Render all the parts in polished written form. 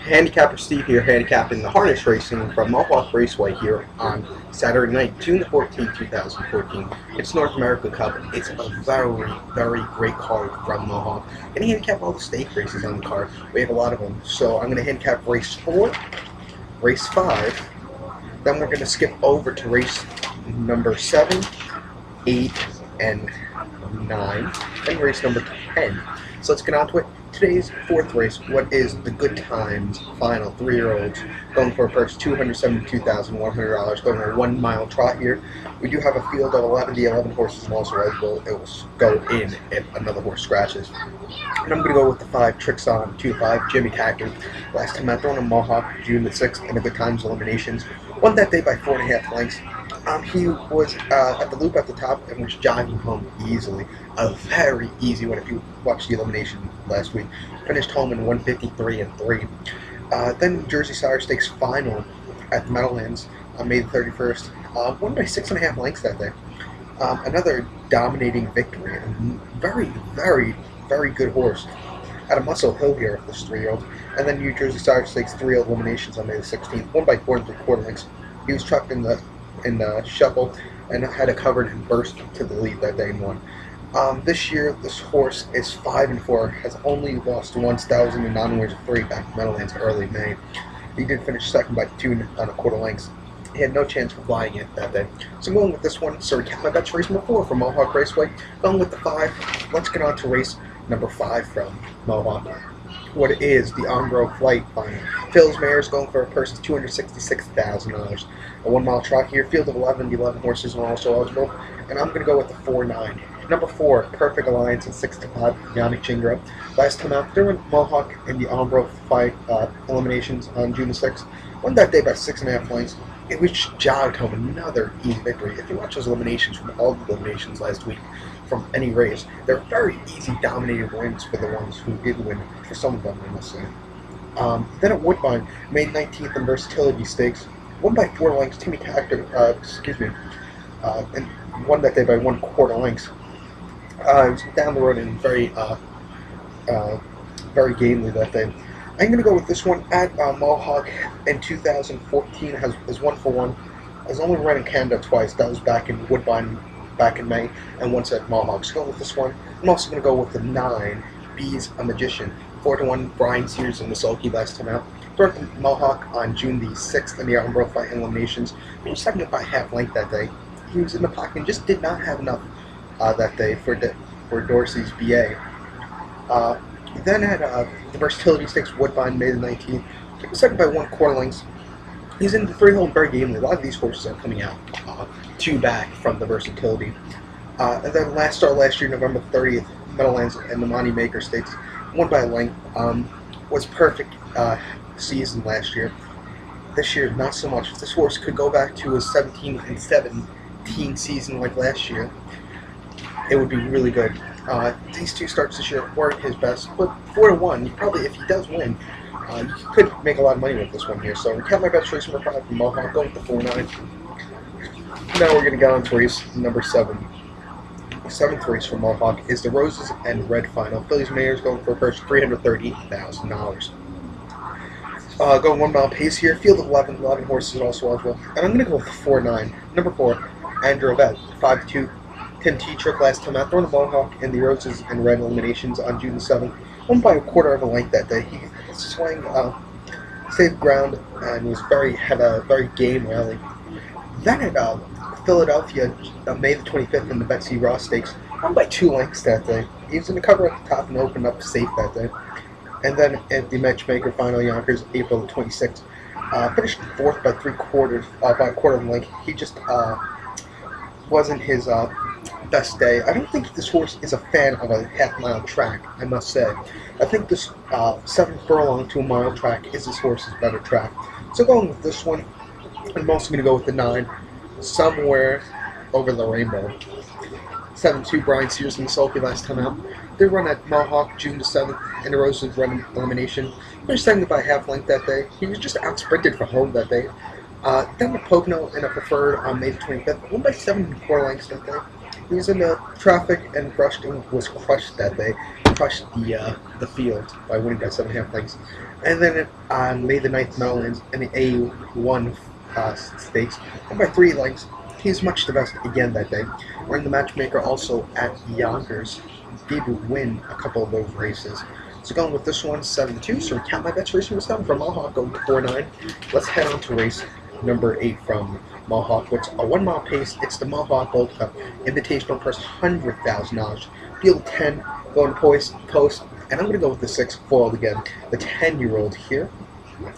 Handicapper Steve here, handicapping the harness racing from Mohawk Raceway here on Saturday night, June the 14th, 2014. It's North America Cup. It's a very, very great card from Mohawk. I'm going to handicap all the stake races on the card. We have a lot of them. So I'm going to handicap race 4, race 5. Then we're going to skip over to race number 7, 8, and 9, and race number 10. So let's get on to it. Today's fourth race, what is the Good Times Final 3-year-olds going for a purse $272,100, going a 1 mile trot here. We do have a field of 11. The 11 horses are also eligible. It will go in if another horse scratches. And I'm going to go with the 5 Tricks on 2-5 Jimmy Tacker. Last time out, throwing a Mohawk June the 6th in the Good Times eliminations. Won that day by 4.5 lengths. He was at the loop at the top and was jogging home easily. A very easy one if you watched the elimination last week. Finished home in 153 and 3. Then Jersey Sire Stakes final at the Meadowlands on May the 31st. Won by 6.5 lengths that day. Another dominating victory. Very, very, very good horse. At a Muscle Hill here for this 3-year-old. And then New Jersey Sire Stakes 3 eliminations on May the 16th. Won by 4 3/4 lengths. He was trucked in the shuffle and had it covered and burst to the lead that day and won. This year, this horse is 5-4, has only lost once. That was in the non-winners of 3 back in Meadowlands early May. He did finish second by 2 1/4 lengths. He had no chance for flying it that day. So I'm going with this one. So recap my bets for race number 4 from Mohawk Raceway. Going with the 5. Let's get on to race number 5 from Mohawk. What is the Ombro Flight Final? Phil's Mares going for a purse of $266,000. A 1 mile trot here. Field of 11. The 11 horses are also eligible. And I'm going to go with the 4-9. Number 4, Perfect Alliance and 6-5 Yannick Chingra. Last time out, there were Mohawk in the Ombro Fight eliminations on June the 6th. Won that day by 6.5 points. It was jogged home another easy victory. If you watch those eliminations from all the eliminations last week from any race, they're very easy, dominated wins for the ones who did win. For some of them, I must say. Then at Woodbine, May 19th in Versatility Stakes, won by 4 lengths. Timmy Tacker, and won that day by 1/4 lengths. It was down the road and very gamely that day. I'm going to go with this one at Mohawk in 2014. Is 1-for-1. Has only run in Canada twice. That was back in Woodbine back in May, and once at Mohawk. So go with this one. I'm also going to go with the 9 Bees a Magician. 4-1 Brian Sears and the Sulky last time out. Third Mohawk on June the 6th in the Ombro Fight eliminations. He was second by half length that day. He was in the pocket and just did not have enough that day for Dorsey's BA. Then at the Versatility Stakes Woodbine, May the 19th, he was second by 1/4 lengths. He's in the 3-hole very gamely. A lot of these horses are coming out 2 back from the Versatility. And then last year, November 30th, Meadowlands and the Monty Maker Stakes, won by a length. Was perfect season last year. This year, not so much. If this horse could go back to a 17-17 season like last year, it would be really good. These 2 starts this year weren't his best, but 4-1, probably if he does win, you could make a lot of money with this one here. So recap my best race number 5 from Mohawk. Go with the 4-9. Now we're going to go on to race number 7. The 7th race from Mohawk is the Roses and Red Final. Phillies Mares going for a purse of $330,000. Going 1 mile pace here. Field of 11 horses also eligible. And I'm going to go with the 4-9. Number 4, Andrew Ovett. 5-2 Tim T-Trick last time out. Throwing a Mohawk in the Roses and Red eliminations on June the 7th. Won by 1/4 length that day. He swung, saved ground, and had a very game rally. Then at Philadelphia, May the 25th in the Betsy Ross Stakes, won by 2 lengths that day. He was in the cover at the top and opened up safe that day. And then at the Matchmaker Final Yonkers, April the 26th, finished 4th by 3/4, by 1/4 length. He just wasn't his best day. I don't think this horse is a fan of a half-mile track, I must say. I think this 7 furlong to a mile track is this horse's better track. So going with this one, I'm also going to go with the 9, Somewhere Over the Rainbow. 7-2 Brian Sears and the Sulky last time out. They run at Mohawk June the 7th in the Roses Run elimination. He was second by half length that day. He was just out-sprinted for home that day. Then the Pocono in a preferred on May the 25th. Won by 7 1/4 lengths that day. He was in the traffic and brushed and was crushed that day. crushed the field by winning by 7.5 lengths. And then on May the 9th, Meadowlands in the A1 stakes, won by 3 lengths. He's much the best again that day. Running the matchmaker also at Yonkers did win a couple of those races. So going with this one, 7-2. So we count my bets. Race number 7 from Mohawk, going to 4-9. Let's head on to race number 8 from Mohawk, which a 1 mile pace. It's the Mohawk Gold Cup Invitational purse, $100,000. Field 10, going post, and I'm going to go with the 6 foiled again. The 10-year-old here,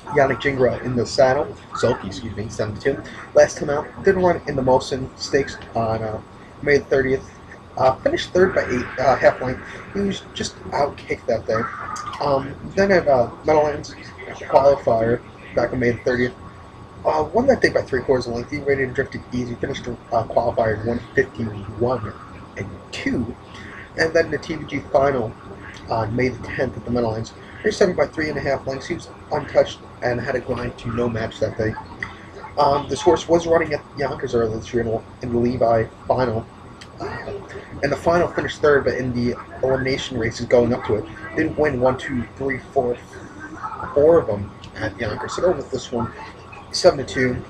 Yannick Jingra in the saddle, Sulky, excuse me, 7-2. Last time out, did run in the Molson Stakes on May the 30th. Finished third by 8 half length. He was just outkicked that day. Then at Meadowlands qualifier back on May the 30th. Won that day by 3/4 of a length. He rated and drifted easy. Finished qualifier 151-2. And then the TVG final on May the 10th at the Meadowlands. Finished 7 by 3.5 lengths. He was untouched and had a grind to no match that day. This horse was running at Yonkers earlier this year in the Levi final. And the final finished third, but in the elimination races going up to it, didn't win 1, 2, 3, 4 of them at Yonkers. So go with this one, 7-2.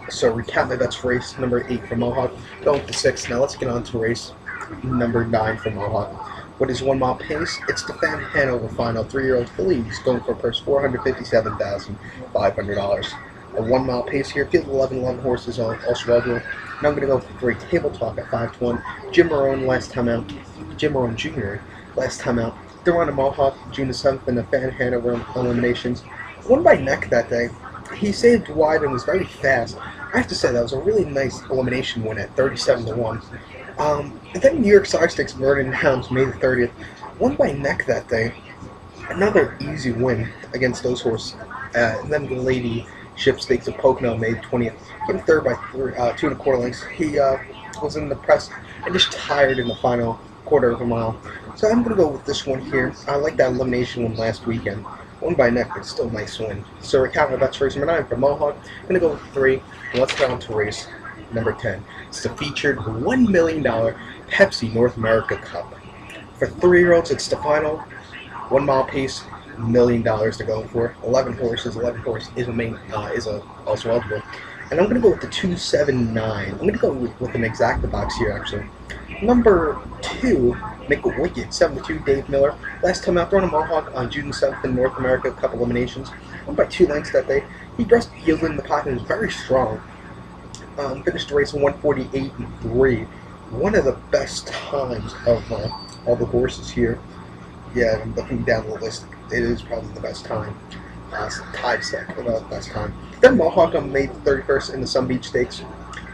So recap my bets for race number 8 from Mohawk. Going with the 6. Now let's get on to race number 9 from Mohawk. What is 1 mile pace? It's the Fan Hanover final. 3-year-old fillies going for a purse $457,500. A 1 mile pace here. Field 11 horses also eligible. Now I'm going to go for 3 table talk at 5-1. Jim Marone Jr. last time out. They're on a Mohawk June the 7th in the Fan Hanover eliminations. Won by neck that day. He saved wide and was very fast. I have to say that was a really nice elimination win at 37-1. And then New York Star Stakes Vernon Downs May the 30th. Won by neck that day. Another easy win against those horses. And then the Lady Ship Stakes of Pocono May 20th. Came third by 2.25 lengths. He was in the press and just tired in the final quarter of a mile. So I'm going to go with this one here. I like that elimination one last weekend. Won by neck, but still a nice win. So recap my bets for race number 9 from Mohawk. I'm going to go with 3. And let's get on to race number 10. It's the featured $1 million Pepsi North America Cup. For 3-year-olds, it's the final 1 mile pace, $1 million to go for. 11 horses. 11 horse is also eligible. And I'm going to go with the 279. I'm going to go with an exacta box here, actually. Number 2, Make It Wicked, 7-2, Dave Miller. Last time out, throwing a Mohawk on June 7th in North America, a couple eliminations. Won by 2 lengths that day. He dressed yielded in the pocket and was very strong. Finished the race in 148-3. One of the best times of all the horses here. Yeah, I'm looking down the list. It is probably the best time. Tied second, the best time. Then Mohawk on May 31st in the Sun Beach Stakes.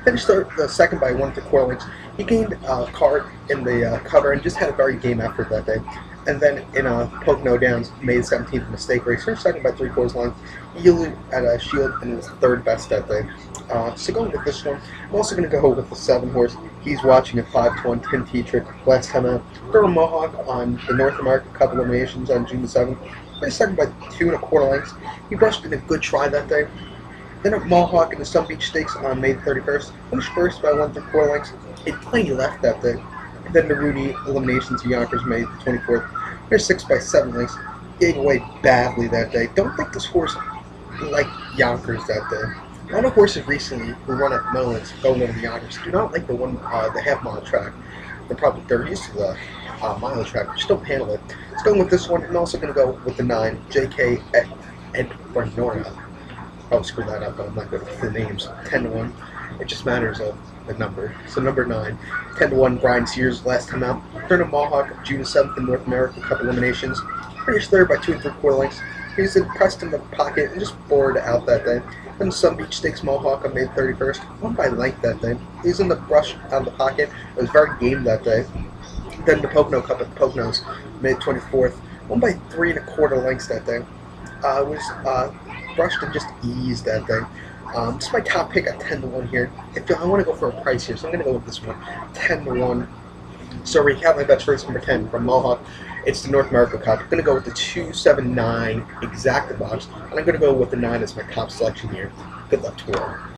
Finished the second by 1.25 lengths. He gained a card in the cover and just had a very game effort that day. And then in Pocono Downs, May 17th in the stake race, finished second by 3/4 lengths. He yielded at a Shield and was third best that day. So going with this one, I'm also going to go with the 7 horse. He's watching at 5-1, Tim Tetrick. Last time out, throw a Mohawk on the North American Cup eliminations on June the 7th. Finished second by 2.25 lengths. He brushed in a good try that day. Then at Mohawk in the Sun Beach Stakes on May 31st, finished first by 1.25 lengths. He had plenty left that day. And then the Rudy eliminations to Yonkers May 24th. Finished 6 by 7 lengths. Gave away badly that day. Don't think this horse liked Yonkers that day. A lot of horses recently who run at Meadowlands going over the Yonkers do not like the half-mile track. They're used to the mile track, just don't handle it. It's going with this one. I'm also going to go with the 9, J.K. Ed Bernora. I'll screw that up, but I'm not good with the names. 10-1. It just matters of the number. So number 9, 10-1, Brian Sears last time out. Turned a Mohawk June 7th in North America Cup eliminations. Finished third by 2.75 lengths. He was pressed in the pocket and just bored out that day. Then Sun Beach Stakes Mohawk on May 31st. Won by length that day. He was in the brush out of the pocket. It was very game that day. Then the Pocono Cup at the Poconos, May 24th. Won by 3.25 lengths that day. Was brushed and just eased that day. This is my top pick at 10-1 here. If I want to go for a price here, so I'm going to go with this one, 10-1. So recap my bets for race number 10 from Mohawk. It's the North America Cup. I'm going to go with the 279 exacta box, and I'm going to go with the 9 as my top selection here. Good luck to all.